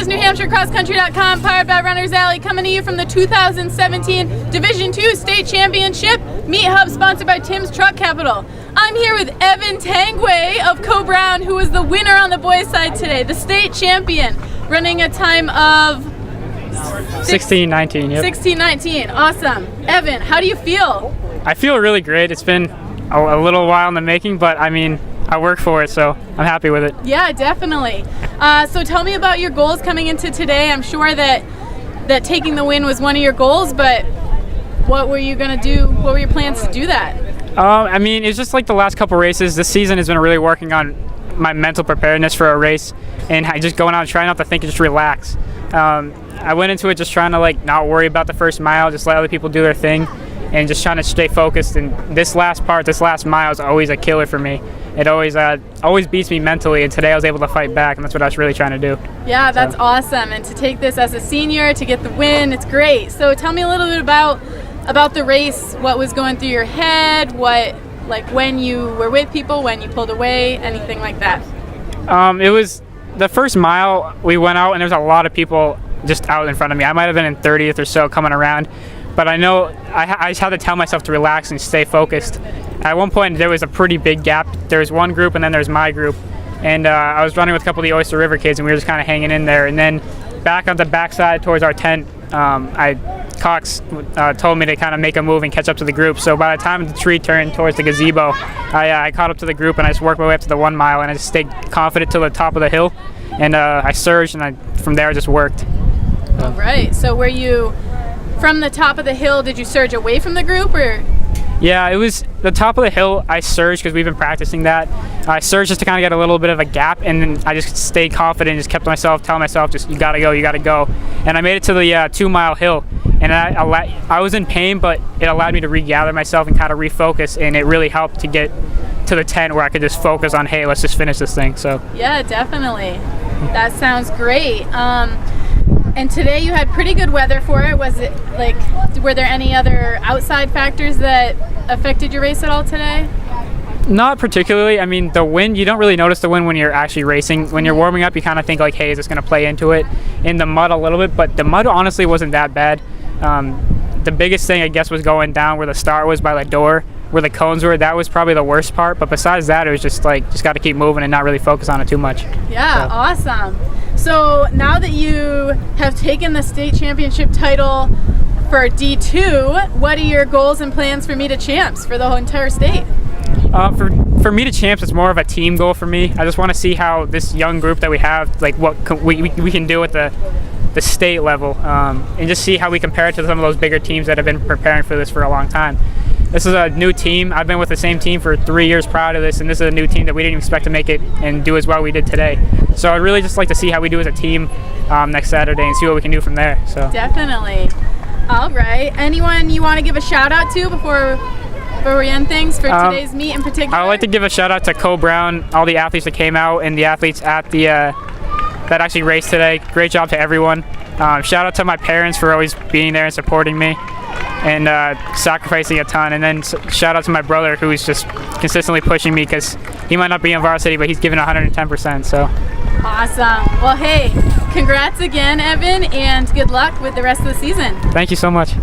is NewHampshireCrossCountry.com, powered by Runner's Alley, coming to you from the 2017 Division II State Championship Meet Hub, sponsored by Tim's Truck Capital. I'm here with Evan Tanguay of Co-Brown, who was the winner on the boys' side today, the state champion, running a time of 16:19. Yep. 16:19. Awesome. Evan, how do you feel? I feel really great. It's been a little while in the making, but I mean, I work for it, so I'm happy with it. Yeah, definitely. So tell me about your goals coming into today. I'm sure that taking the win was one of your goals, but what were you going to do? What were your plans to do that? I mean, it's just like the last couple races. This season has been really working on my mental preparedness for a race, and just going out and trying not to think and just relax. I went into it just trying to not worry about the first mile, just let other people do their thing, and just trying to stay focused. And this last mile is always a killer for me. It always beats me mentally, and today I was able to fight back, and that's what I was really trying to do. Yeah, that's awesome. And to take this as a senior, to get the win, it's great. So tell me a little bit about the race. What was going through your head? When you were with people, when you pulled away, anything like that? It was the first mile. We went out, and there was a lot of people just out in front of me. I might have been in 30th or so coming around, but I know I just had to tell myself to relax and stay focused. At one point, there was a pretty big gap. There was one group, and then there's my group, and I was running with a couple of the Oyster River kids, and we were just kind of hanging in there. And then back on the backside towards our tent, Cox told me to kind of make a move and catch up to the group. So by the time the tree turned towards the gazebo, I caught up to the group, and I just worked my way up to the 1 mile, and I just stayed confident till the top of the hill, and I surged, and from there I just worked. All right. So were you from the top of the hill? Did you surge away from the group, or? Yeah, it was the top of the hill. I surged because we've been practicing that. I surged just to kind of get a little bit of a gap, and then I just stayed confident and just kept telling myself, just you gotta go, you gotta go. And I made it to the 2 mile hill, and I was in pain, but it allowed me to regather myself and kind of refocus, and it really helped to get to the tent where I could just focus on, hey, let's just finish this thing. So yeah, definitely. That sounds great. And today you had pretty good weather for it. Was it were there any other outside factors that affected your race at all today? Not particularly. I mean, the wind, you don't really notice the wind when you're actually racing. When you're warming up, you kind of think hey, is this going to play into it? In the mud a little bit, but the mud honestly wasn't that bad. The biggest thing, I guess, was going down where the start was by the door, where the cones were. That was probably the worst part, but besides that, it was just got to keep moving and not really focus on it too much. Yeah, so. Awesome. So now that you have taken the state championship title for D2, what are your goals and plans for Meet of Champs for the whole entire state? For Meet of Champs, it's more of a team goal for me. I just want to see how this young group that we have, what we can do at the state level, and just see how we compare it to some of those bigger teams that have been preparing for this for a long time. This is a new team. I've been with the same team for 3 years prior to this, and this is a new team that we didn't expect to make it and do as well we did today. So I'd really just like to see how we do as a team next Saturday and see what we can do from there. So definitely. All right. Anyone you want to give a shout out to before we end things for today's meet in particular? I would like to give a shout out to Co-Brown, all the athletes that came out, and the athletes at the that actually raced today. Great job to everyone. Shout out to my parents for always being there and supporting me and sacrificing a ton. And then shout out to my brother, who's just consistently pushing me, because he might not be in varsity, but he's giving 110%. So awesome. Well, hey, congrats again, Evan, and good luck with the rest of the season. Thank you so much.